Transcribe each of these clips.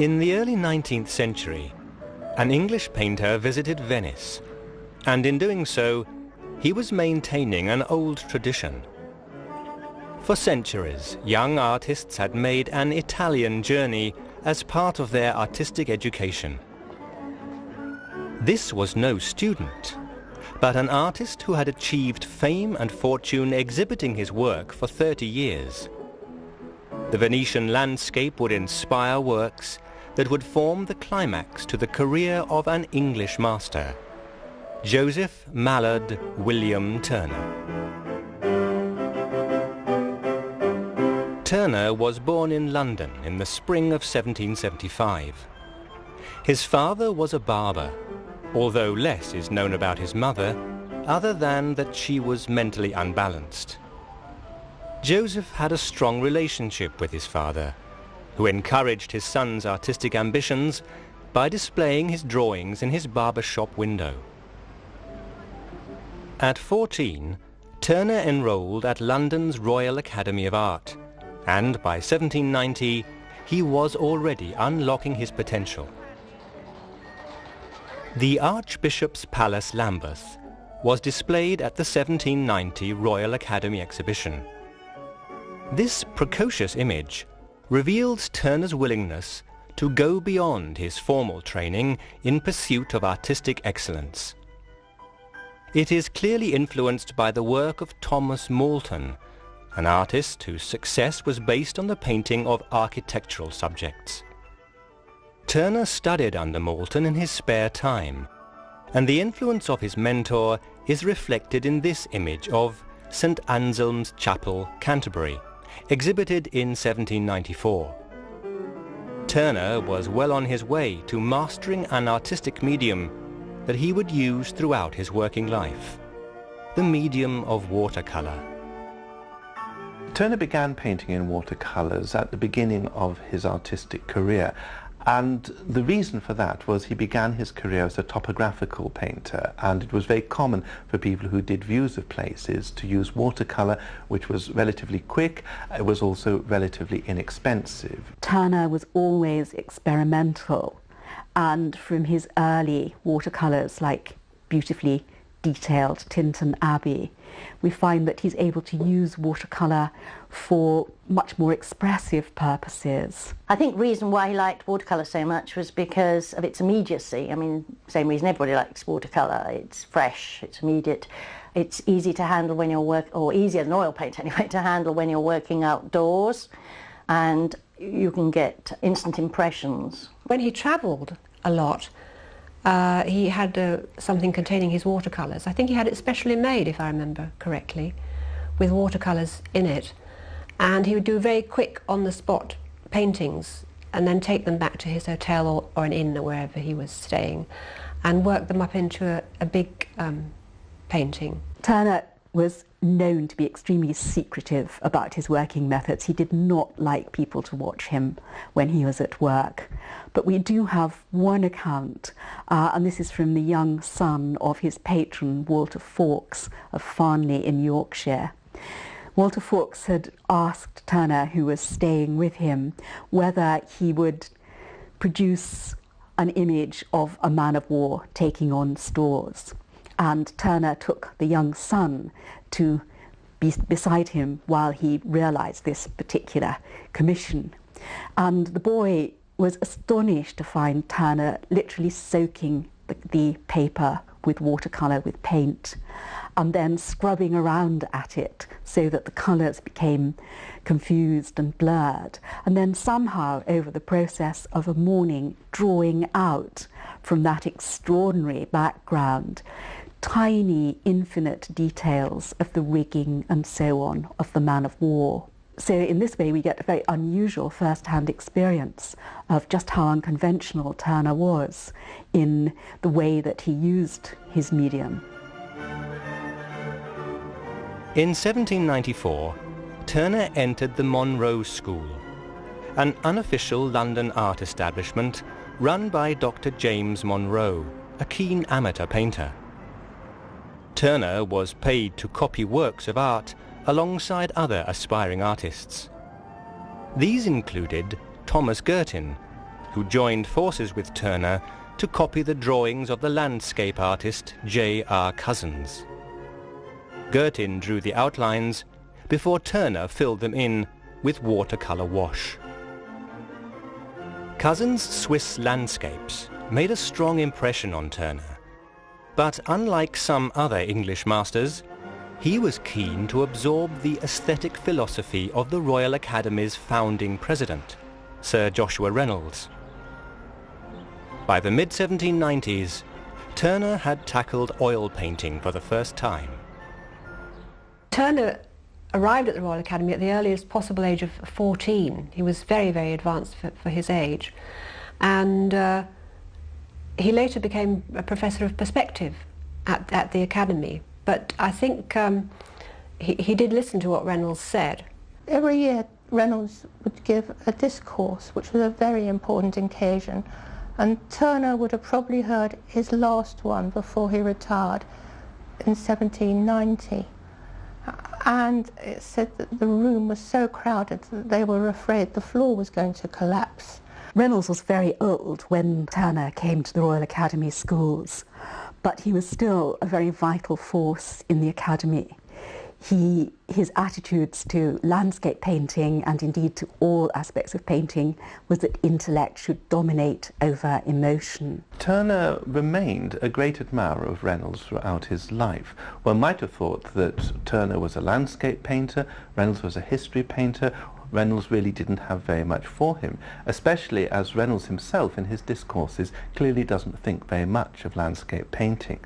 In the early 19th century, an English painter visited Venice, and in doing so, he was maintaining an old tradition. For centuries, young artists had made an Italian journey as part of their artistic education. This was no student, but an artist who had achieved fame and fortune exhibiting his work for 30 years. The Venetian landscape would inspire works that would form the climax to the career of an English master, Joseph Mallard William Turner. Turner was born in London in the spring of 1775. His father was a barber, although less is known about his mother, other than that she was mentally unbalanced. Joseph had a strong relationship with his father, who encouraged his son's artistic ambitions by displaying his drawings in his barber shop window. At 14, Turner enrolled at London's Royal Academy of Art, and by 1790 he was already unlocking his potential. The Archbishop's Palace, Lambeth, was displayed at the 1790 Royal Academy exhibition. This precocious image reveals Turner's willingness to go beyond his formal training in pursuit of artistic excellence. It is clearly influenced by the work of Thomas Moulton, an artist whose success was based on the painting of architectural subjects. Turner studied under Moulton in his spare time, and the influence of his mentor is reflected in this image of St. Anselm's Chapel, Canterbury, exhibited in 1794. Turner was well on his way to mastering an artistic medium that he would use throughout his working life, the medium of watercolor. Turner began painting in watercolors at the beginning of his artistic career, and the reason for that was he began his career as a topographical painter, and it was very common for people who did views of places to use watercolor, which was relatively quick. It was also relatively inexpensive. Turner was always experimental, and from his early watercolors like beautifully detailed Tintern Abbey, we find that he's able to use watercolor for much more expressive purposes. I think the reason why he liked watercolor so much was because of its immediacy. I mean, same reason everybody likes watercolor. It's fresh, it's immediate, it's easy to handle when you're or easier than oil paint anyway, to handle when you're working outdoors, and you can get instant impressions. When he travelled a lot, he had something containing his watercolours. I think he had it specially made, if I remember correctly, with watercolours in it. And he would do very quick, on-the-spot paintings and then take them back to his hotel or an inn or wherever he was staying and work them up into a big painting. Turner was known to be extremely secretive about his working methods. He did not like people to watch him when he was at work. But we do have one account, and this is from the young son of his patron, Walter Fawkes of Farnley in Yorkshire. Walter Fawkes had asked Turner, who was staying with him, whether he would produce an image of a man of war taking on stores. And Turner took the young son to be beside him while he realized this particular commission. And the boy was astonished to find Turner literally soaking the paper with watercolor, with paint, and then scrubbing around at it so that the colors became confused and blurred, and then somehow over the process of a morning drawing out from that extraordinary background tiny, infinite details of the rigging and so on of the man of war. So in this way we get a very unusual first-hand experience of just how unconventional Turner was in the way that he used his medium. In 1794, Turner entered the Monroe School, an unofficial London art establishment run by Dr. James Monroe, a keen amateur painter. Turner was paid to copy works of art alongside other aspiring artists. These included Thomas Girtin, who joined forces with Tuerner to copy the drawings of the landscape artist J.R. Cousins. Gertin drew the outlines before Tuerner filled them in with watercolour wash. Cousins' Swiss landscapes made a strong impression on Tuerner, but unlike some other English masters, he was keen to absorb the aesthetic philosophy of the Royal Academy's founding president, Sir Joshua Reynolds. By the mid-1790s, Tuerner had tackled oil painting for the first time. Tuerner arrived at the Royal Academy at the earliest possible age of 14. He was very, very advanced for his age. And he later became a professor of perspective at the Academy. But I think he did listen to what Reynolds said. Every year Reynolds would give a discourse, which was a very important occasion, and Tuerner would have probably heard his last one before he retired in 1790. And it said that the room was so crowded that they were afraid the floor was going to collapse. Reynolds was very old when Tuerner came to the Royal Academy schools, but he was still a very vital force in the Academy. His attitudes to landscape painting, and indeed to all aspects of painting, was that intellect should dominate over emotion. Tuerner remained a great admirer of Reynolds throughout his life. One might have thought that Tuerner was a landscape painter, Reynolds was a history painter. Reynolds really didn't have very much for him, especially as Reynolds himself in his discourses clearly doesn't think very much of landscape painting.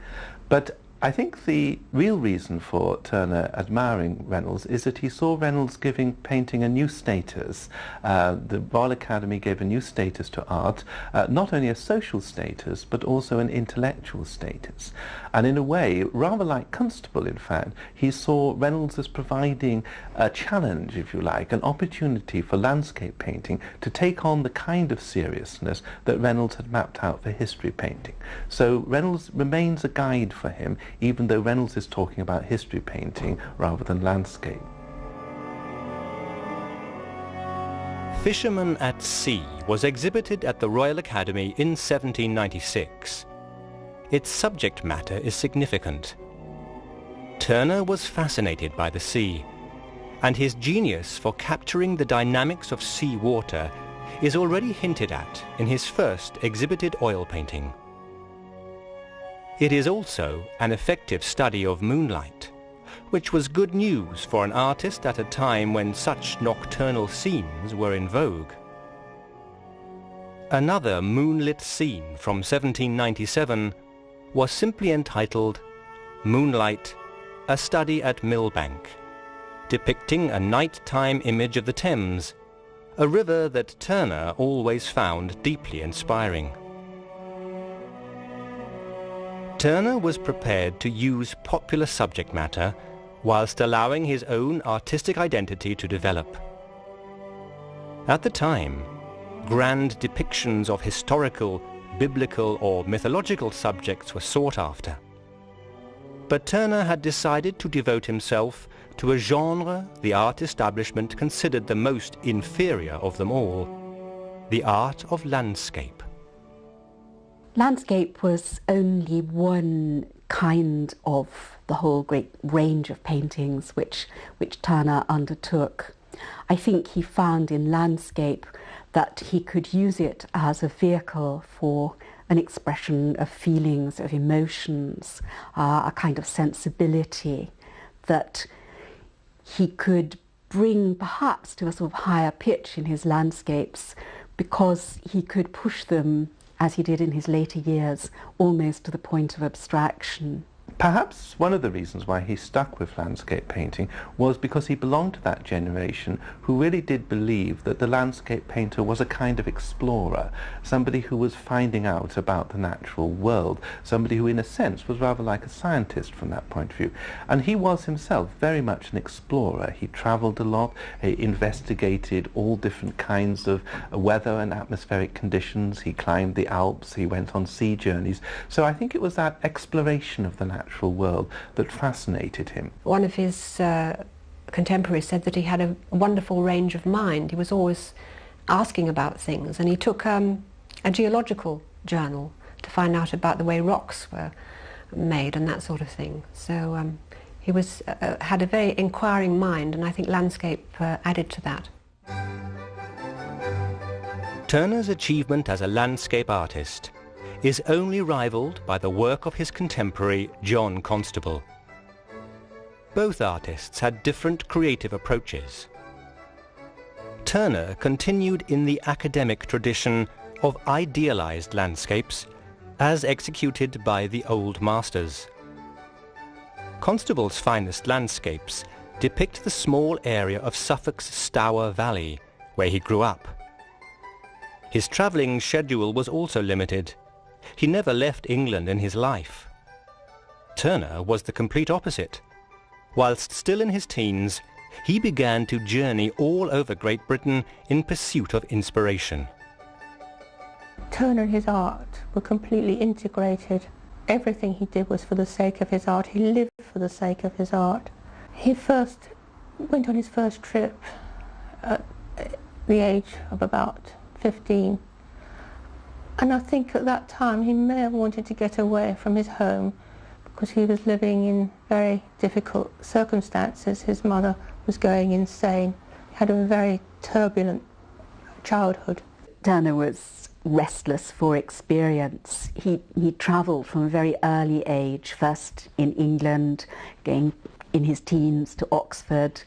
But I think the real reason for Tuerner admiring Reynolds is that he saw Reynolds giving painting a new status. The Royal Academy gave a new status to art, not only a social status, but also an intellectual status. And in a way, rather like Constable, in fact, he saw Reynolds as providing a challenge, if you like, an opportunity for landscape painting to take on the kind of seriousness that Reynolds had mapped out for history painting. So Reynolds remains a guide for him, even though Reynolds is talking about history painting rather than landscape. Fisherman at Sea was exhibited at the Royal Academy in 1796. Its subject matter is significant. Tuerner was fascinated by the sea, and his genius for capturing the dynamics of sea water is already hinted at in his first exhibited oil painting. It is also an effective study of moonlight, which was good news for an artist at a time when such nocturnal scenes were in vogue. Another moonlit scene from 1797 was simply entitled Moonlight, a Study at Millbank, depicting a nighttime image of the Thames, a river that Tuerner always found deeply inspiring. Tuerner was prepared to use popular subject matter whilst allowing his own artistic identity to develop. At the time, grand depictions of historical, biblical or mythological subjects were sought after. But Tuerner had decided to devote himself to a genre the art establishment considered the most inferior of them all, the art of landscape. Landscape was only one kind of the whole great range of paintings which Tuerner undertook. I think he found in landscape that he could use it as a vehicle for an expression of feelings, of emotions, a kind of sensibility that he could bring perhaps to a sort of higher pitch in his landscapes, because he could push them, as he did in his later years, almost to the point of abstraction. Perhaps one of the reasons why he stuck with landscape painting was because he belonged to that generation who really did believe that the landscape painter was a kind of explorer, somebody who was finding out about the natural world, somebody who in a sense was rather like a scientist from that point of view. And he was himself very much an explorer. He travelled a lot, he investigated all different kinds of weather and atmospheric conditions, he climbed the Alps, he went on sea journeys. So I think it was that exploration of the natural world that fascinated him. One of his contemporaries said that he had a wonderful range of mind. He was always asking about things, and he took a geological journal to find out about the way rocks were made and that sort of thing. So he was had a very inquiring mind, and I think landscape added to that. Tuerner's achievement as a landscape artist is only rivalled by the work of his contemporary John Constable. Both artists had different creative approaches. Tuerner continued in the academic tradition of idealized landscapes as executed by the old masters. Constable's finest landscapes depict the small area of Suffolk's Stour Valley, where he grew up. His travelling schedule was also limited. He never left England in his life. Tuerner was the complete opposite. Whilst still in his teens, he began to journey all over Great Britain in pursuit of inspiration. Tuerner and his art were completely integrated. Everything he did was for the sake of his art. He lived for the sake of his art. He first went on his first trip at the age of about 15. And I think at that time he may have wanted to get away from his home because he was living in very difficult circumstances. His mother was going insane. He had a very turbulent childhood. Tuerner was restless for experience. He travelled from a very early age, first in England, going in his teens to Oxford,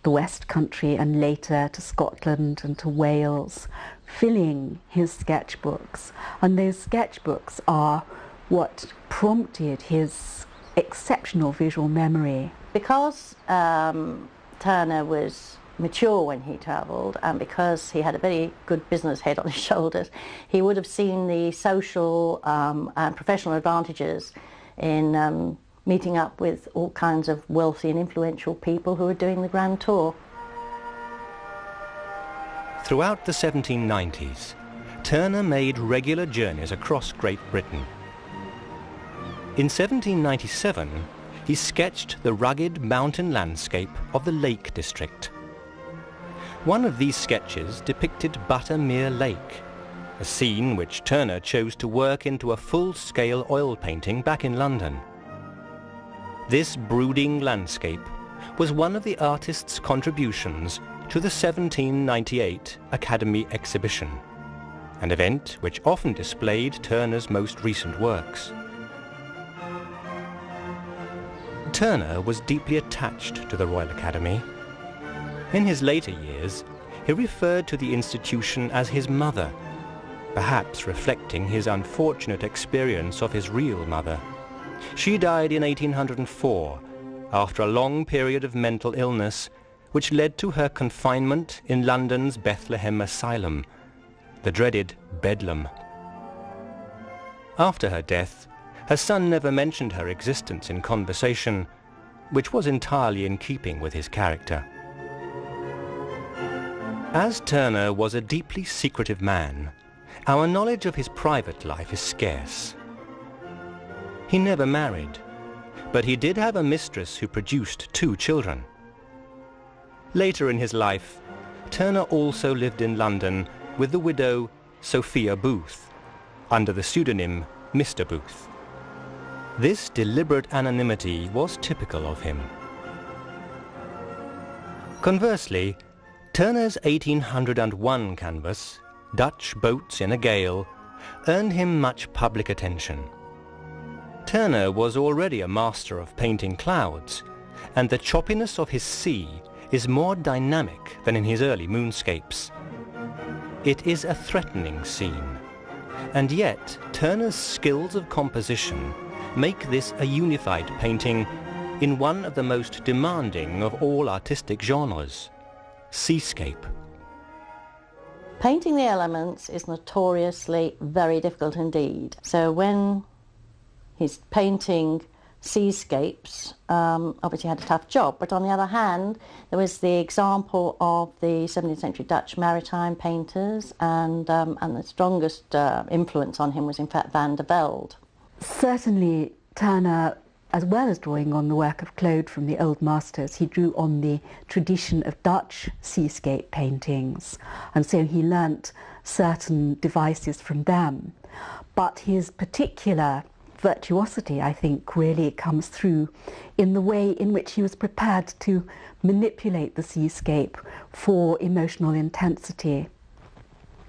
the West Country, and later to Scotland and to Wales, filling his sketchbooks. And those sketchbooks are what prompted his exceptional visual memory. Because Tuerner was mature when he travelled, and because he had a very good business head on his shoulders, he would have seen the social and professional advantages in meeting up with all kinds of wealthy and influential people who were doing the grand tour. Throughout the 1790s, Tuerner made regular journeys across Great Britain. In 1797, he sketched the rugged mountain landscape of the Lake District. One of these sketches depicted Buttermere Lake, a scene which Tuerner chose to work into a full-scale oil painting back in London. This brooding landscape was one of the artist's contributions to the 1798 Academy Exhibition, an event which often displayed Tuerner's most recent works. Tuerner was deeply attached to the Royal Academy. In his later years, he referred to the institution as his mother, perhaps reflecting his unfortunate experience of his real mother. She died in 1804, after a long period of mental illness, which led to her confinement in London's Bethlehem Asylum, the dreaded Bedlam. After her death, her son never mentioned her existence in conversation, which was entirely in keeping with his character. As Tuerner was a deeply secretive man, our knowledge of his private life is scarce. He never married, but he did have a mistress who produced 2 children. Later in his life, Tuerner also lived in London with the widow Sophia Booth, under the pseudonym Mr. Booth. This deliberate anonymity was typical of him. Conversely, Tuerner's 1801 canvas, Dutch Boats in a Gale, earned him much public attention. Tuerner was already a master of painting clouds, and the choppiness of his sea is more dynamic than in his early moonscapes. It is a threatening scene, and yet Tuerner's skills of composition make this a unified painting in one of the most demanding of all artistic genres, seascape. Painting the elements is notoriously very difficult indeed. So when he's painting seascapes, obviously he had a tough job, but on the other hand, there was the example of the 17th century Dutch maritime painters, and the strongest influence on him was in fact Van der Velde. Certainly Tuerner, as well as drawing on the work of Claude from the old masters, he drew on the tradition of Dutch seascape paintings, and so he learnt certain devices from them. But his particular virtuosity, I think, really comes through in the way in which he was prepared to manipulate the seascape for emotional intensity.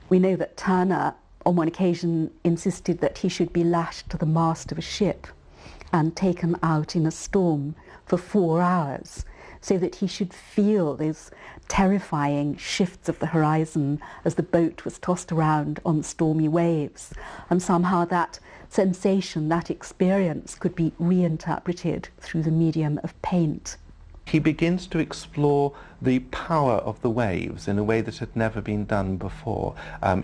We know that Tuerner, on one occasion, insisted that he should be lashed to the mast of a ship and taken out in a storm for 4 hours, so that he should feel those terrifying shifts of the horizon as the boat was tossed around on stormy waves. And somehow that sensation, that experience, could be reinterpreted through the medium of paint. He begins to explore the power of the waves in a way that had never been done before.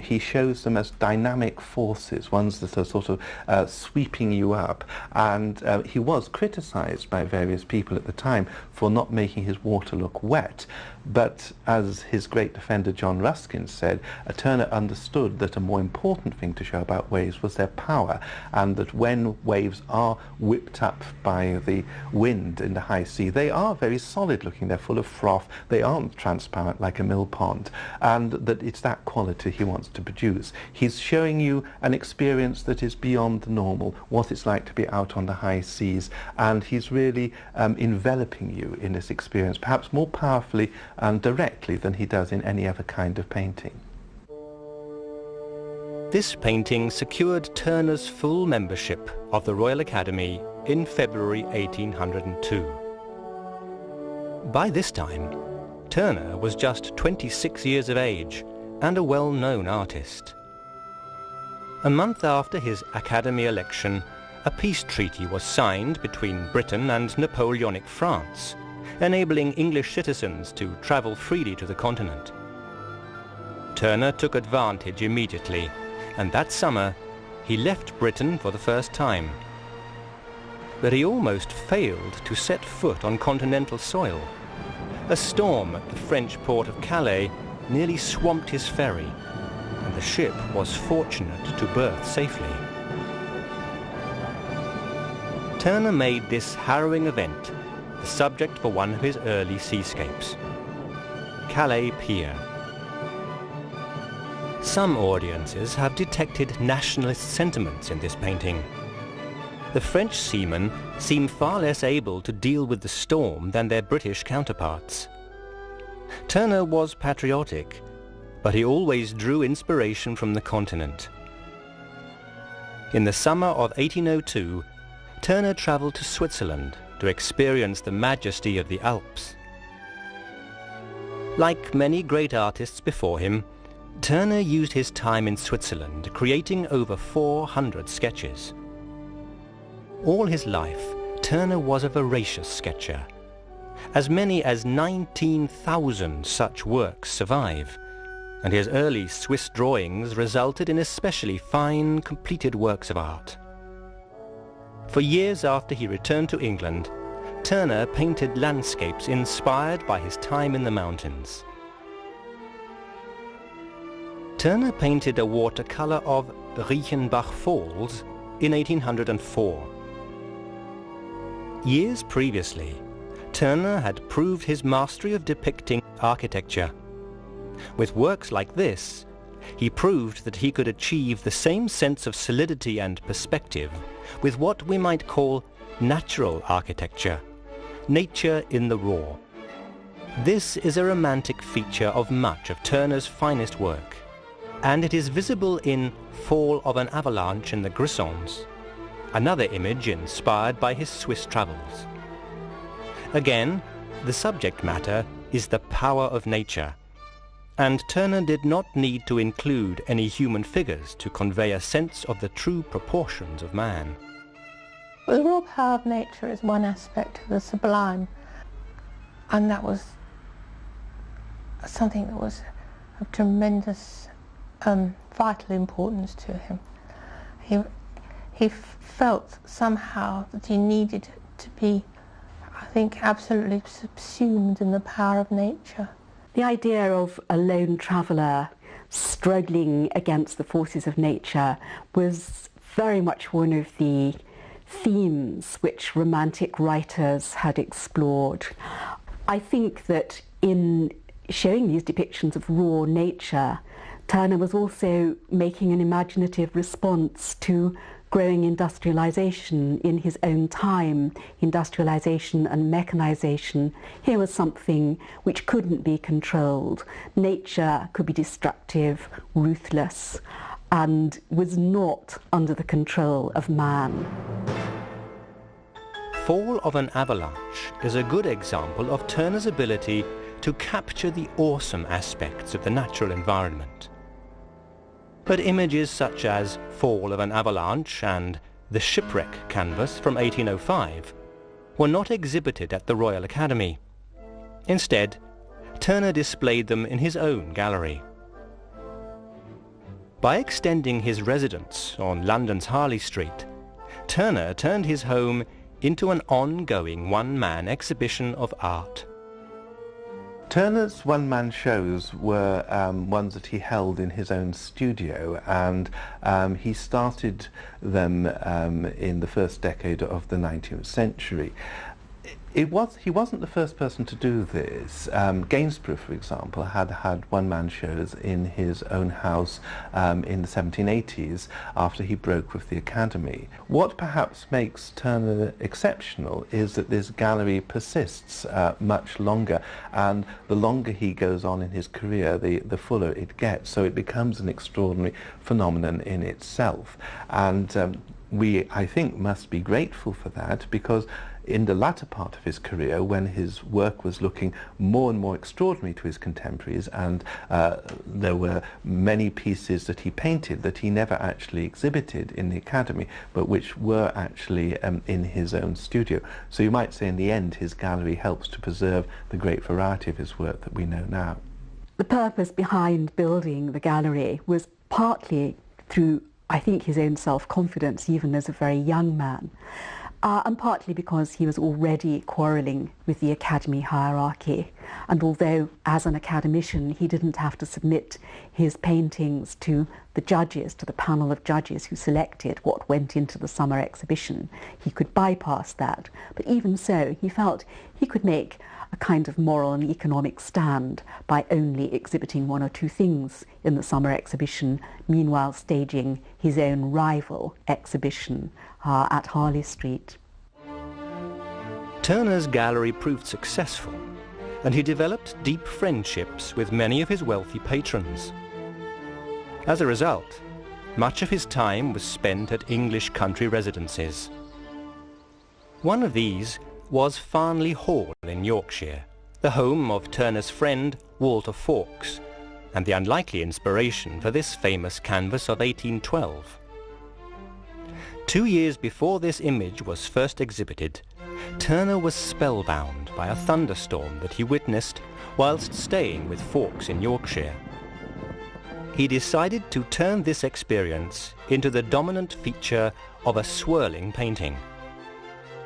He shows them as dynamic forces, ones that are sort of sweeping you up. And he was criticized by various people at the time for not making his water look wet. But as his great defender John Ruskin said, Tuerner understood that a more important thing to show about waves was their power, and that when waves are whipped up by the wind in the high sea, they are very solid looking, they're full of froth, they aren't transparent like a mill pond, and that it's that quality he wants to produce. He's showing you an experience that is beyond the normal, what it's like to be out on the high seas, and he's really enveloping you in this experience, perhaps more powerfully and directly than he does in any other kind of painting. This painting secured Tuerner's full membership of the Royal Academy in February 1802. By this time, Tuerner was just 26 years of age and a well-known artist. A month after his Academy election, a peace treaty was signed between Britain and Napoleonic France, enabling English citizens to travel freely to the continent. Tuerner took advantage immediately, and that summer he left Britain for the first time. But he almost failed to set foot on continental soil. A storm at the French port of Calais nearly swamped his ferry, and the ship was fortunate to berth safely. Tuerner made this harrowing event the subject for one of his early seascapes, Calais Pier. Some audiences have detected nationalist sentiments in this painting. The French seamen seem far less able to deal with the storm than their British counterparts. Tuerner was patriotic, but he always drew inspiration from the continent. In the summer of 1802, Tuerner travelled to Switzerland to experience the majesty of the Alps. Like many great artists before him, Tuerner used his time in Switzerland creating over 400 sketches. All his life, Tuerner was a voracious sketcher. As many as 19,000 such works survive, and his early Swiss drawings resulted in especially fine, completed works of art. For years after he returned to England, Tuerner painted landscapes inspired by his time in the mountains. Tuerner painted a watercolor of Reichenbach Falls in 1804. Years previously, Tuerner had proved his mastery of depicting architecture. With works like this, he proved that he could achieve the same sense of solidity and perspective with what we might call natural architecture, nature in the raw. This is a romantic feature of much of Tuerner's finest work, and it is visible in Fall of an Avalanche in the Grisons, another image inspired by his Swiss travels. Again, the subject matter is the power of nature, and Tuerner did not need to include any human figures to convey a sense of the true proportions of man. Well, the raw power of nature is one aspect of the sublime, and that was something that was of tremendous vital importance to him. He felt somehow that he needed to be, I think, absolutely subsumed in the power of nature. The idea of a lone traveller struggling against the forces of nature was very much one of the themes which Romantic writers had explored. I think that in showing these depictions of raw nature, Tuerner was also making an imaginative response to growing industrialization in his own time. Industrialization and mechanization. Here was something which couldn't be controlled. Nature could be destructive, ruthless, and was not under the control of man. Fall of an Avalanche is a good example of Tuerner's ability to capture the awesome aspects of the natural environment. But images such as Fall of an Avalanche and the Shipwreck canvas from 1805 were not exhibited at the Royal Academy. Instead, Tuerner displayed them in his own gallery. By extending his residence on London's Harley Street, Tuerner turned his home into an ongoing one-man exhibition of art. Tuerner's one-man shows were ones that he held in his own studio, and he started them in the first decade of the 19th century. He wasn't the first person to do this. Gainsborough, for example, had one-man shows in his own house in the 1780s after he broke with the Academy. What perhaps makes Tuerner exceptional is that this gallery persists much longer, and the longer he goes on in his career, the fuller it gets. So it becomes an extraordinary phenomenon in itself. And we, I think, must be grateful for that, because in the latter part of his career, when his work was looking more and more extraordinary to his contemporaries, and there were many pieces that he painted that he never actually exhibited in the Academy, but which were actually in his own studio. So you might say in the end his gallery helps to preserve the great variety of his work that we know now. The purpose behind building the gallery was partly through, I think, his own self-confidence, even as a very young man. And partly because he was already quarrelling with the Academy hierarchy. And although, as an academician, he didn't have to submit his paintings to the judges, to the panel of judges who selected what went into the summer exhibition, he could bypass that. But even so, he felt he could make a kind of moral and economic stand by only exhibiting one or two things in the summer exhibition, meanwhile staging his own rival exhibition at Harley Street. Tuerner's gallery proved successful, and he developed deep friendships with many of his wealthy patrons. As a result, much of his time was spent at English country residences. One of these was Farnley Hall in Yorkshire, the home of Tuerner's friend Walter Fawkes, and the unlikely inspiration for this famous canvas of 1812. 2 years before this image was first exhibited, Tuerner was spellbound by a thunderstorm that he witnessed whilst staying with Fawkes in Yorkshire. He decided to turn this experience into the dominant feature of a swirling painting.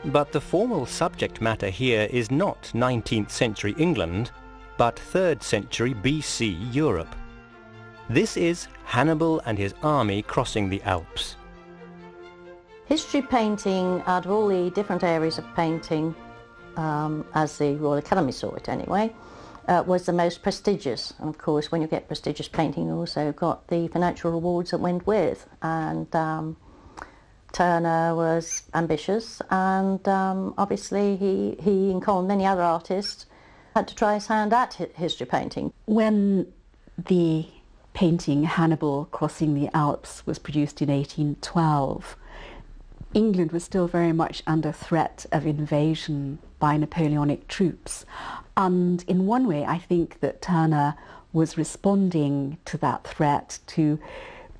But the formal subject matter here is not 19th century England, but 3rd century BC Europe. This is Hannibal and his army crossing the Alps. History painting, out of all the different areas of painting, as the Royal Academy saw it anyway, was the most prestigious. And of course, when you get prestigious painting, you also got the financial rewards that went with. And Tuerner was ambitious, and obviously he, in common with many other artists, had to try his hand at history painting. When the painting Hannibal Crossing the Alps was produced in 1812, England was still very much under threat of invasion by Napoleonic troops. And in one way, I think that Tuerner was responding to that threat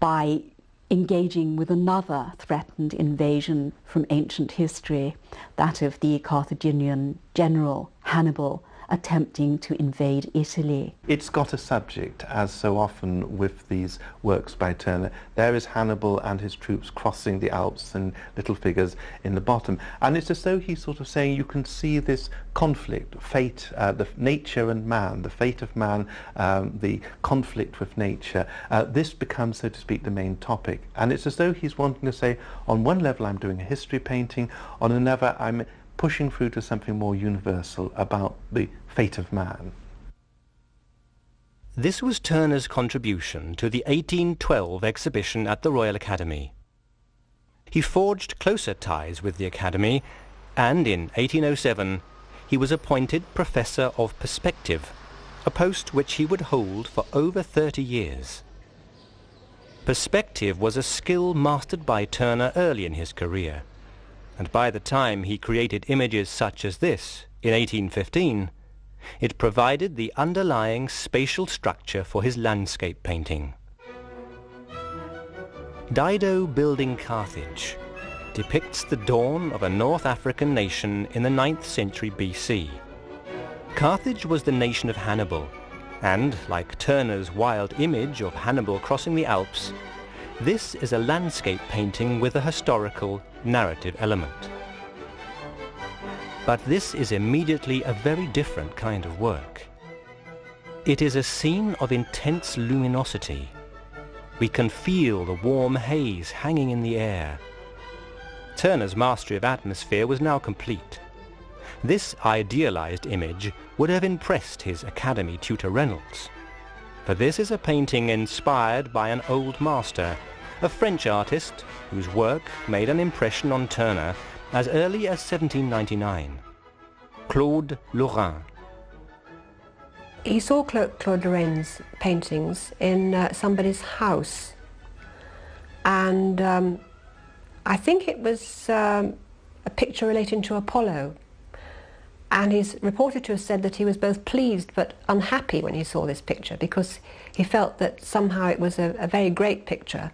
by engaging with another threatened invasion from ancient history, that of the Carthaginian general Hannibal attempting to invade Italy. It's got a subject, as so often with these works by Tuerner. There is Hannibal and his troops crossing the Alps and little figures in the bottom. And it's as though he's sort of saying you can see this conflict, fate, the nature and man, the fate of man, the conflict with nature. This becomes, so to speak, the main topic. And it's as though he's wanting to say, on one level I'm doing a history painting, on another I'm pushing through to something more universal about the fate of man. This was Tuerner's contribution to the 1812 exhibition at the Royal Academy. He forged closer ties with the Academy, and in 1807 he was appointed Professor of Perspective, a post which he would hold for over 30 years. Perspective was a skill mastered by Tuerner early in his career, and by the time he created images such as this in 1815, it provided the underlying spatial structure for his landscape painting. Dido building Carthage depicts the dawn of a North African nation in the 9th century BC. Carthage was the nation of Hannibal, and, like Tuerner's wild image of Hannibal crossing the Alps, this is a landscape painting with a historical, narrative element. But this is immediately a very different kind of work. It is a scene of intense luminosity. We can feel the warm haze hanging in the air. Tuerner's mastery of atmosphere was now complete. This idealized image would have impressed his Academy tutor Reynolds. For this is a painting inspired by an old master, a French artist whose work made an impression on Tuerner as early as 1799, Claude Lorrain. He saw Claude Lorrain's paintings in somebody's house, and I think it was a picture relating to Apollo, and he's reported to have said that he was both pleased but unhappy when he saw this picture, because he felt that somehow it was a very great picture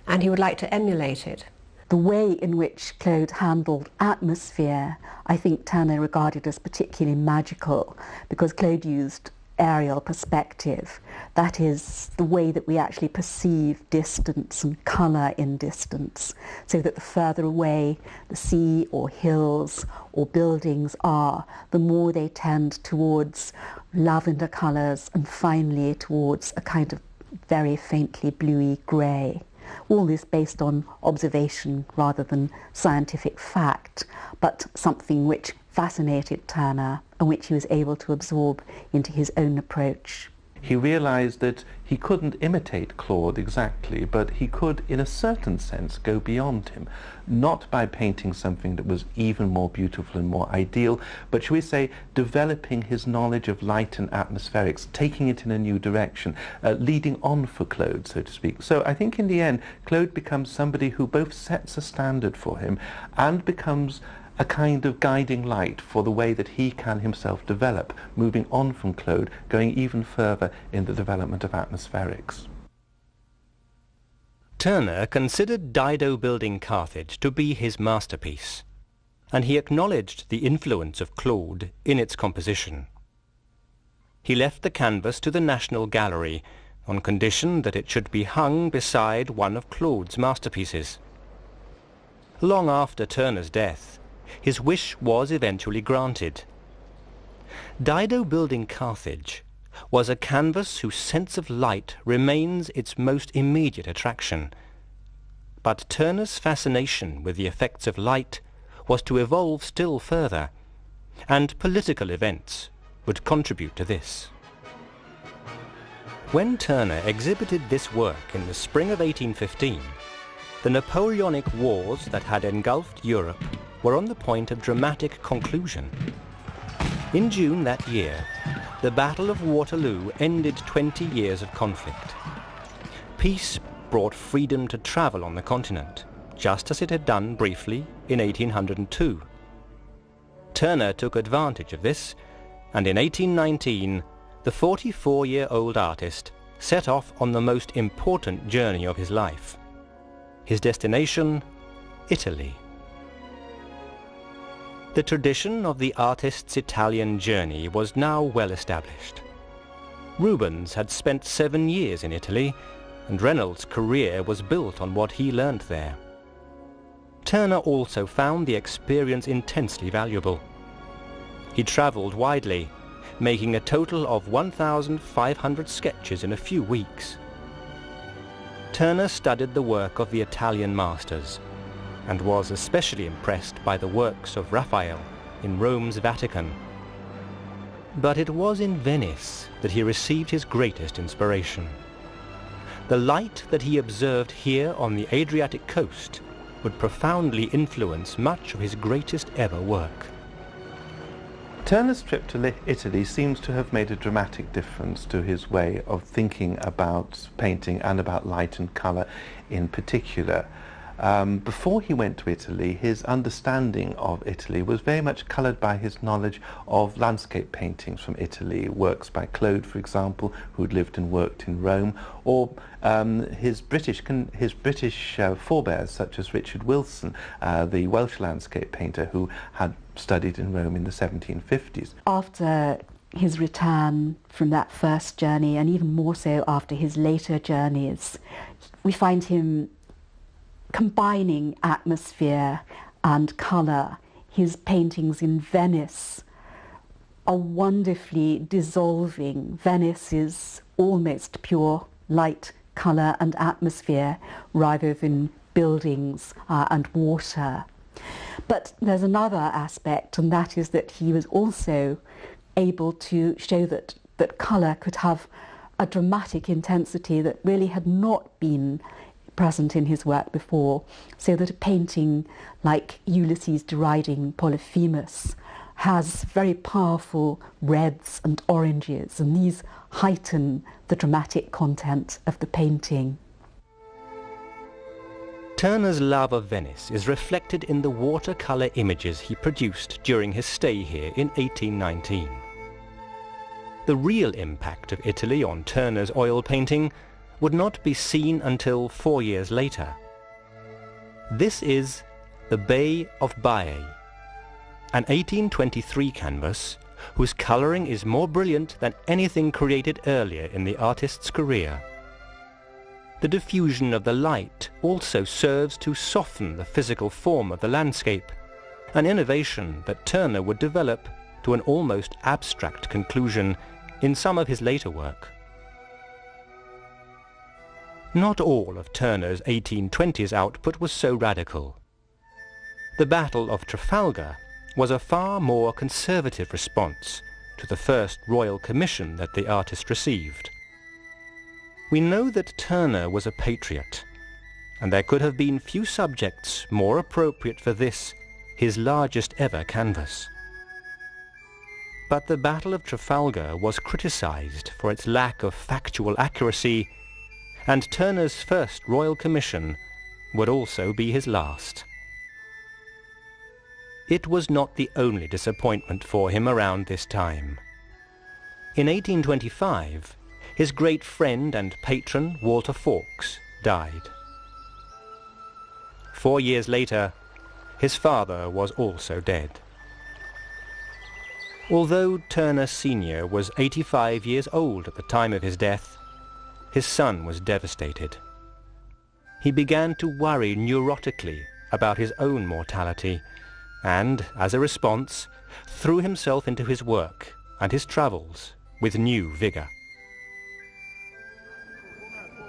and he would like to emulate it. The way in which Claude handled atmosphere, I think Tuerner regarded as particularly magical, because Claude used aerial perspective. That is the way that we actually perceive distance and colour in distance, so that the further away the sea or hills or buildings are, the more they tend towards lavender colours and finally towards a kind of very faintly bluey grey. All this based on observation rather than scientific fact, but something which fascinated Tuerner and which he was able to absorb into his own approach. He realized that he couldn't imitate Claude exactly, but he could, in a certain sense, go beyond him, not by painting something that was even more beautiful and more ideal, but, shall we say, developing his knowledge of light and atmospherics, taking it in a new direction, leading on for Claude, so to speak. So I think in the end, Claude becomes somebody who both sets a standard for him and becomes a kind of guiding light for the way that he can himself develop, moving on from Claude, going even further in the development of atmospherics. Tuerner considered Dido building Carthage to be his masterpiece, and he acknowledged the influence of Claude in its composition. He left the canvas to the National Gallery on condition that it should be hung beside one of Claude's masterpieces. Long after Tuerner's death, his wish was eventually granted. Dido building Carthage was a canvas whose sense of light remains its most immediate attraction. But Tuerner's fascination with the effects of light was to evolve still further, and political events would contribute to this. When Tuerner exhibited this work in the spring of 1815, the Napoleonic Wars that had engulfed Europe were on the point of dramatic conclusion. In June that year, the Battle of Waterloo ended 20 years of conflict. Peace brought freedom to travel on the continent, just as it had done briefly in 1802. Tuerner took advantage of this, and in 1819, the 44-year-old artist set off on the most important journey of his life. His destination, Italy. The tradition of the artist's Italian journey was now well established. Rubens had spent 7 years in Italy, and Reynolds' career was built on what he learnt there. Tuerner also found the experience intensely valuable. He travelled widely, making a total of 1,500 sketches in a few weeks. Tuerner studied the work of the Italian masters, and was especially impressed by the works of Raphael in Rome's Vatican. But it was in Venice that he received his greatest inspiration. The light that he observed here on the Adriatic coast would profoundly influence much of his greatest ever work. Turner's trip to Italy seems to have made a dramatic difference to his way of thinking about painting and about light and colour in particular. Before he went to Italy, his understanding of Italy was very much coloured by his knowledge of landscape paintings from Italy, works by Claude, for example, who'd lived and worked in Rome, or his British forebears, such as Richard Wilson, the Welsh landscape painter who had studied in Rome in the 1750s. After his return from that first journey, and even more so after his later journeys, we find him combining atmosphere and colour. His paintings in Venice are wonderfully dissolving. Venice is almost pure light, colour and atmosphere rather than buildings and water. But there's another aspect, and that is that he was also able to show that colour could have a dramatic intensity that really had not been present in his work before, so that a painting like Ulysses deriding Polyphemus has very powerful reds and oranges, and these heighten the dramatic content of the painting. Turner's love of Venice is reflected in the watercolour images he produced during his stay here in 1819. The real impact of Italy on Turner's oil painting would not be seen until 4 years later. This is The Bay of Baiae, an 1823 canvas whose colouring is more brilliant than anything created earlier in the artist's career. The diffusion of the light also serves to soften the physical form of the landscape, an innovation that Turner would develop to an almost abstract conclusion in some of his later work. Not all of Turner's 1820s output was so radical. The Battle of Trafalgar was a far more conservative response to the first royal commission that the artist received. We know that Turner was a patriot, and there could have been few subjects more appropriate for this, his largest ever canvas. But the Battle of Trafalgar was criticised for its lack of factual accuracy, and Turner's first royal commission would also be his last. It was not the only disappointment for him around this time. In 1825, his great friend and patron Walter Fawkes died. 4 years later, his father was also dead. Although Turner Sr. was 85 years old at the time of his death, his son was devastated. He began to worry neurotically about his own mortality and, as a response, threw himself into his work and his travels with new vigour.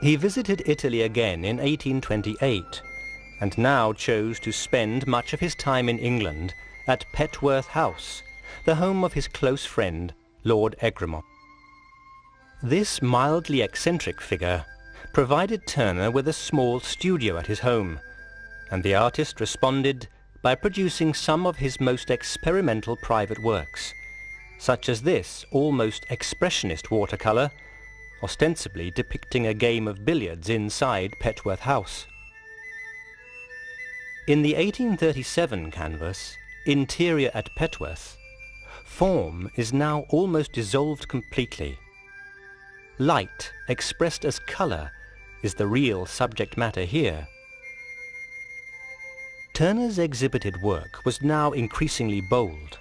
He visited Italy again in 1828 and now chose to spend much of his time in England at Petworth House, the home of his close friend, Lord Egremont. This mildly eccentric figure provided Turner with a small studio at his home, and the artist responded by producing some of his most experimental private works, such as this almost expressionist watercolour, ostensibly depicting a game of billiards inside Petworth House. In the 1837 canvas, Interior at Petworth, form is now almost dissolved completely. Light, expressed as colour, is the real subject matter here. Turner's exhibited work was now increasingly bold.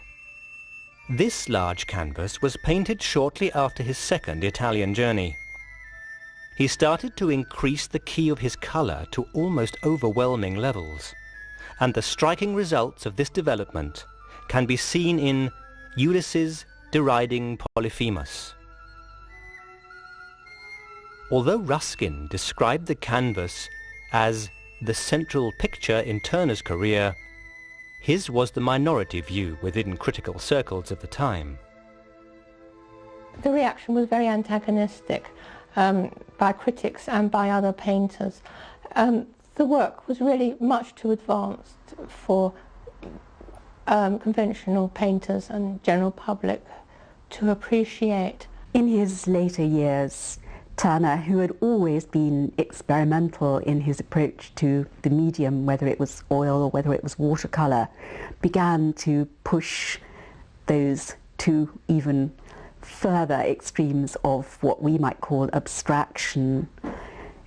This large canvas was painted shortly after his second Italian journey. He started to increase the key of his colour to almost overwhelming levels, and the striking results of this development can be seen in Ulysses deriding Polyphemus. Although Ruskin described the canvas as the central picture in Turner's career, his was the minority view within critical circles of the time. The reaction was very antagonistic by critics and by other painters. The work was really much too advanced for conventional painters and general public to appreciate. In his later years, Tuerner, who had always been experimental in his approach to the medium, whether it was oil or whether it was watercolour, began to push those two even further extremes of what we might call abstraction.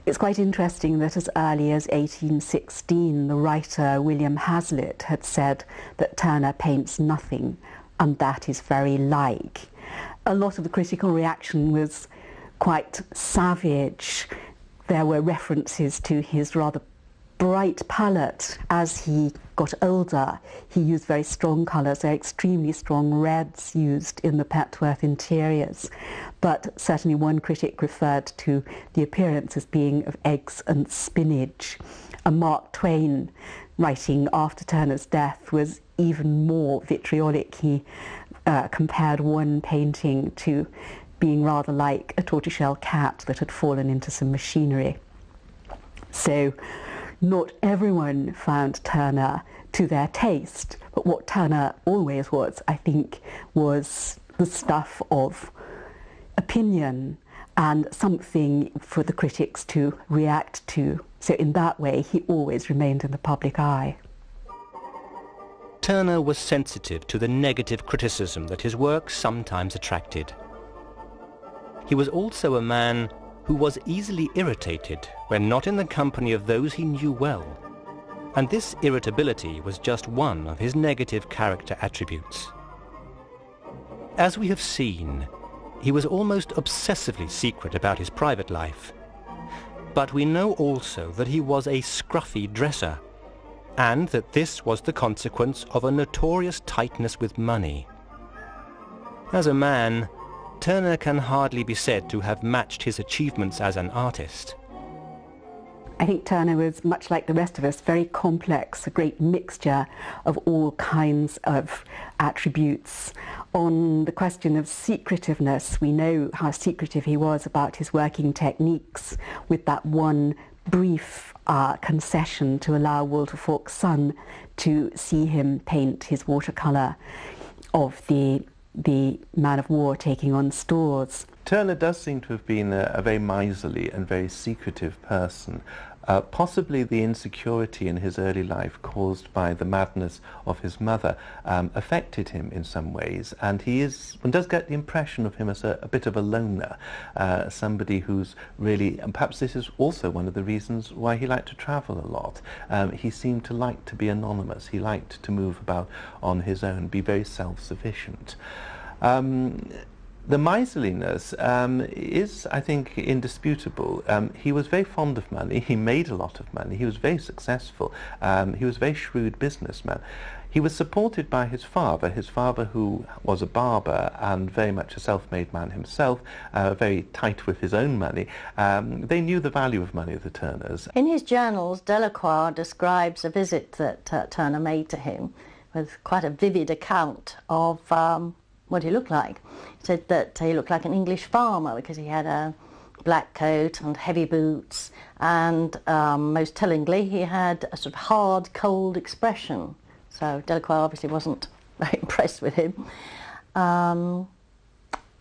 It's quite interesting that as early as 1816, the writer William Hazlitt had said that Tuerner paints nothing, and that is very like. A lot of the critical reaction was quite savage. There were references to his rather bright palette. As he got older, he used very strong colours, very extremely strong reds used in the Petworth interiors. But certainly one critic referred to the appearance as being of eggs and spinach. And Mark Twain, writing after Turner's death, was even more vitriolic. He compared one painting to being rather like a tortoiseshell cat that had fallen into some machinery. So not everyone found Tuerner to their taste, but what Tuerner always was, I think, was the stuff of opinion and something for the critics to react to. So in that way, he always remained in the public eye. Tuerner was sensitive to the negative criticism that his work sometimes attracted. He was also a man who was easily irritated when not in the company of those he knew well, and this irritability was just one of his negative character attributes. As we have seen, he was almost obsessively secret about his private life, but we know also that he was a scruffy dresser, and that this was the consequence of a notorious tightness with money. As a man, Tuerner can hardly be said to have matched his achievements as an artist. I think Tuerner was, much like the rest of us, very complex, a great mixture of all kinds of attributes. On the question of secretiveness, we know how secretive he was about his working techniques, with that one brief concession to allow Walter Fawkes' son to see him paint his watercolour of the man of war taking on stores. Tuerner does seem to have been a very miserly and very secretive person. Possibly the insecurity in his early life caused by the madness of his mother affected him in some ways, and one does get the impression of him as a bit of a loner, somebody who's really, and perhaps this is also one of the reasons why he liked to travel a lot. He seemed to like to be anonymous. He liked to move about on his own, be very self-sufficient. The miserliness is, I think, indisputable. He was very fond of money. He made a lot of money. He was very successful. He was a very shrewd businessman. He was supported by his father who was a barber and very much a self-made man himself, very tight with his own money. They knew the value of money, the Tuerners. In his journals, Delacroix describes a visit that Tuerner made to him with quite a vivid account of what he looked like. He said that he looked like an English farmer because he had a black coat and heavy boots, and most tellingly he had a sort of hard, cold expression. So Delacroix obviously wasn't very impressed with him. And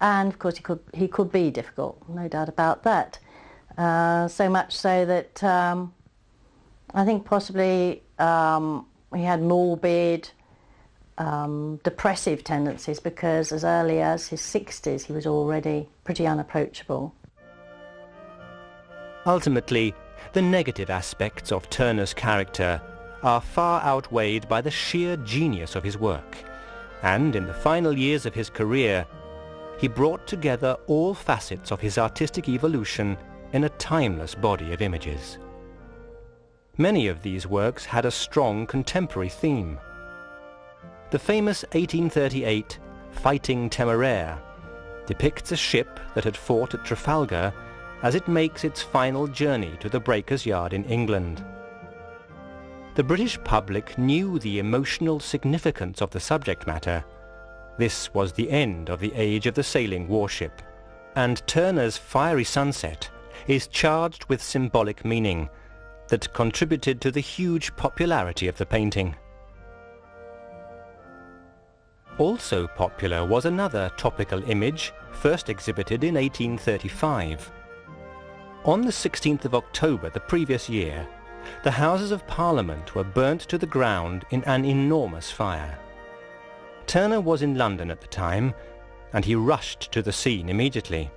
of course he could be difficult, no doubt about that. So much so that I think possibly he had morbid, depressive tendencies, because as early as his 60s he was already pretty unapproachable. Ultimately, the negative aspects of Tuerner's character are far outweighed by the sheer genius of his work, and in the final years of his career he brought together all facets of his artistic evolution in a timeless body of images. Many of these works had a strong contemporary theme. The famous 1838 Fighting Temeraire depicts a ship that had fought at Trafalgar as it makes its final journey to the breaker's yard in England. The British public knew the emotional significance of the subject matter, This was the end of the age of the sailing warship, and Tuerner's fiery sunset is charged with symbolic meaning that contributed to the huge popularity of the painting. Also popular was another topical image, first exhibited in 1835. On the 16th of October the previous year, the Houses of Parliament were burnt to the ground in an enormous fire. Tuerner was in London at the time, and he rushed to the scene immediately.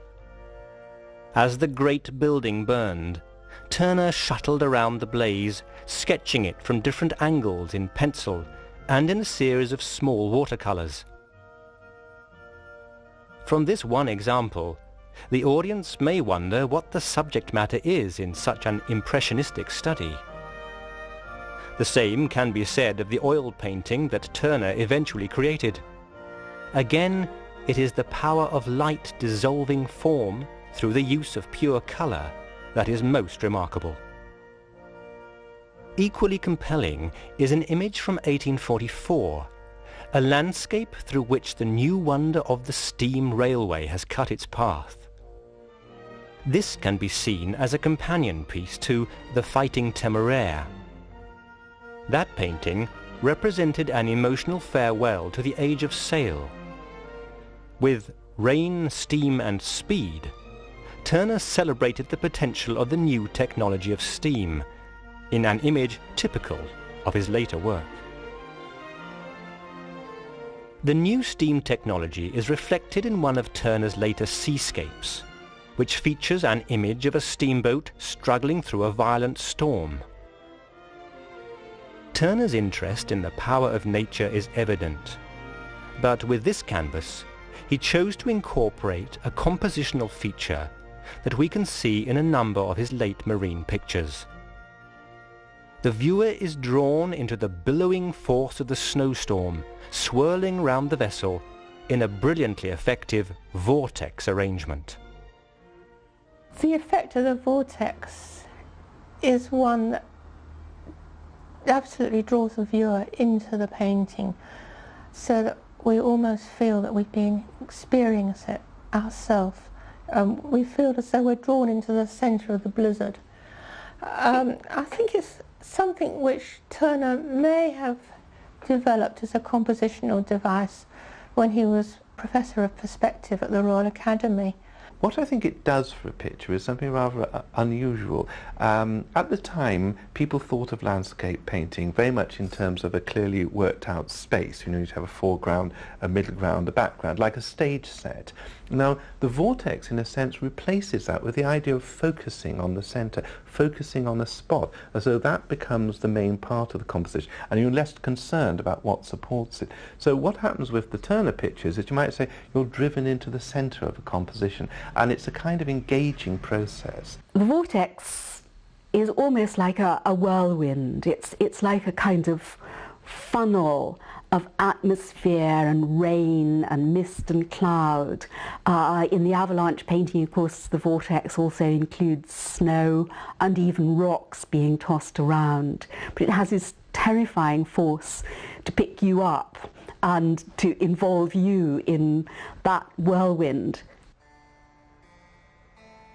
As the great building burned, Tuerner shuttled around the blaze, sketching it from different angles in pencil and in a series of small watercolours. From this one example, the audience may wonder what the subject matter is in such an impressionistic study. The same can be said of the oil painting that Tuerner eventually created. Again, it is the power of light dissolving form through the use of pure colour that is most remarkable. Equally compelling is an image from 1844, a landscape through which the new wonder of the steam railway has cut its path. This can be seen as a companion piece to The Fighting Temeraire. That painting represented an emotional farewell to the age of sail. With Rain, Steam and Speed, Tuerner celebrated the potential of the new technology of steam in an image typical of his later work. The new steam technology is reflected in one of Tuerner's later seascapes, which features an image of a steamboat struggling through a violent storm. Tuerner's interest in the power of nature is evident, but with this canvas, he chose to incorporate a compositional feature that we can see in a number of his late marine pictures. The viewer is drawn into the billowing force of the snowstorm, swirling round the vessel in a brilliantly effective vortex arrangement. The effect of the vortex is one that absolutely draws the viewer into the painting, so that we almost feel that we've been experiencing it ourselves. We feel as though we're drawn into the centre of the blizzard. I think it's something which Tuerner may have developed as a compositional device when he was Professor of Perspective at the Royal Academy. What I think it does for a picture is something rather unusual. At the time, people thought of landscape painting very much in terms of a clearly worked out space. You know, you'd have a foreground, a middle ground, a background, like a stage set. Now, the vortex, in a sense, replaces that with the idea of focusing on the centre, focusing on a spot, as though that becomes the main part of the composition, and you're less concerned about what supports it. So what happens with the Tuerner pictures is, you might say, you're driven into the centre of a composition, and it's a kind of engaging process. The vortex is almost like a whirlwind. It's like a kind of funnel of atmosphere and rain and mist and cloud. In the avalanche painting, of course, the vortex also includes snow and even rocks being tossed around. But it has this terrifying force to pick you up and to involve you in that whirlwind.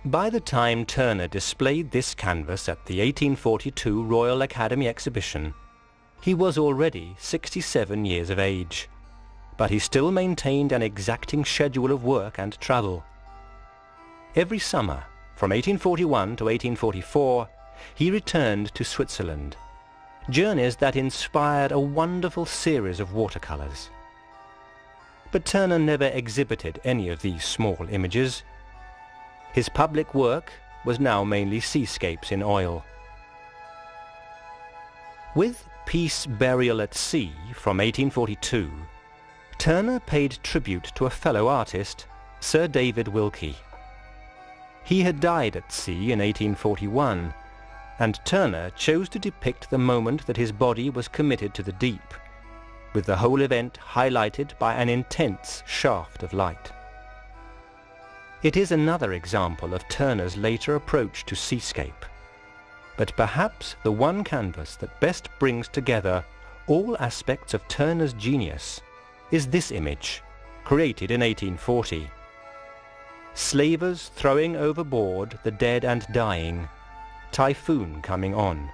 By the time Tuerner displayed this canvas at the 1842 Royal Academy exhibition, he was already 67 years of age, but he still maintained an exacting schedule of work and travel. Every summer, from 1841 to 1844, he returned to Switzerland, journeys that inspired a wonderful series of watercolours. But Tuerner never exhibited any of these small images. His public work was now mainly seascapes in oil. With Peace, Burial at Sea from 1842, Tuerner paid tribute to a fellow artist, Sir David Wilkie. He had died at sea in 1841, and Tuerner chose to depict the moment that his body was committed to the deep, with the whole event highlighted by an intense shaft of light. It is another example of Tuerner's later approach to seascape, but perhaps the one canvas that best brings together all aspects of Tuerner's genius is this image created in 1840. Slavers throwing overboard the dead and dying, typhoon coming on.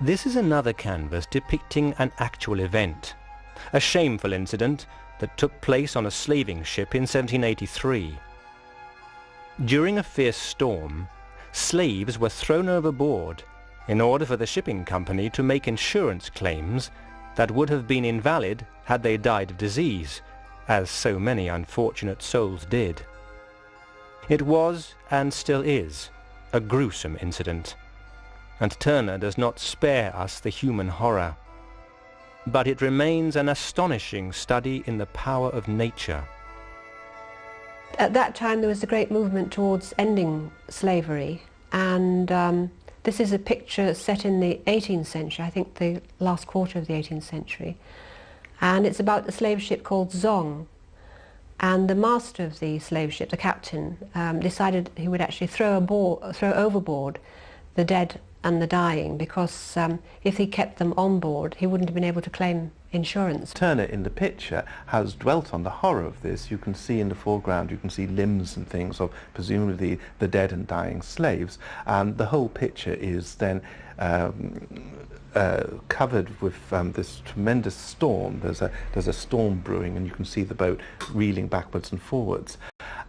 This is another canvas depicting an actual event, a shameful incident that took place on a slaving ship in 1783. During a fierce storm, slaves were thrown overboard in order for the shipping company to make insurance claims that would have been invalid had they died of disease, as so many unfortunate souls did. It was, and still is, a gruesome incident, and Tuerner does not spare us the human horror. But it remains an astonishing study in the power of nature. At that time there was a great movement towards ending slavery, and this is a picture set in the 18th century, I think the last quarter of the 18th century, and it's about a slave ship called Zong, and the master of the slave ship, the captain, decided he would actually throw overboard the dead and the dying, because if he kept them on board he wouldn't have been able to claim insurance. Tuerner in the picture has dwelt on the horror of this. You can see in the foreground, you can see limbs and things of presumably the dead and dying slaves, and the whole picture is then covered with this tremendous storm. There's a storm brewing, and you can see the boat reeling backwards and forwards.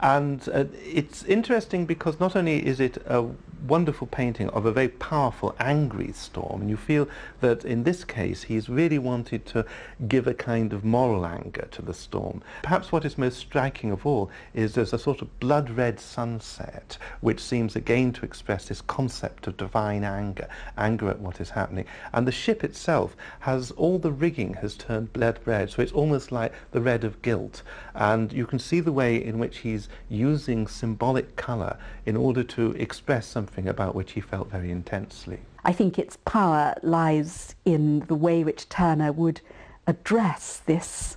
And it's interesting because not only is it a wonderful painting of a very powerful, angry storm, and you feel that in this case he's really wanted to give a kind of moral anger to the storm. Perhaps what is most striking of all is there's a sort of blood-red sunset, which seems again to express this concept of divine anger, anger at what is happening. And the ship itself has, all the rigging has turned blood red, so it's almost like the red of guilt. And you can see the way in which he's using symbolic colour in order to express something about which he felt very intensely. I think its power lies in the way which Tuerner would address this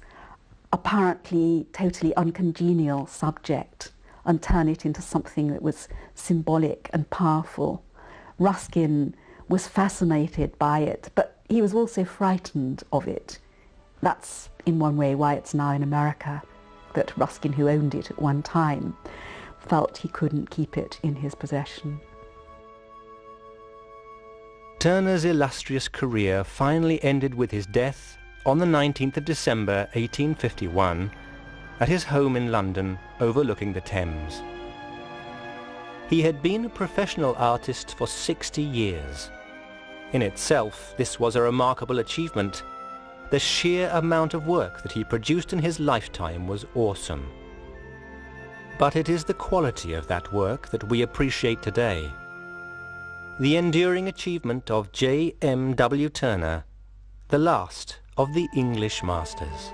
apparently totally uncongenial subject and turn it into something that was symbolic and powerful. Ruskin was fascinated by it, but he was also frightened of it. That's in one way why it's now in America, that Ruskin, who owned it at one time, felt he couldn't keep it in his possession. Tuerner's illustrious career finally ended with his death on the 19th of December 1851 at his home in London overlooking the Thames. He had been a professional artist for 60 years. In itself, this was a remarkable achievement. The sheer amount of work that he produced in his lifetime was awesome. But it is the quality of that work that we appreciate today. The enduring achievement of J.M.W. Tuerner, the last of the English masters.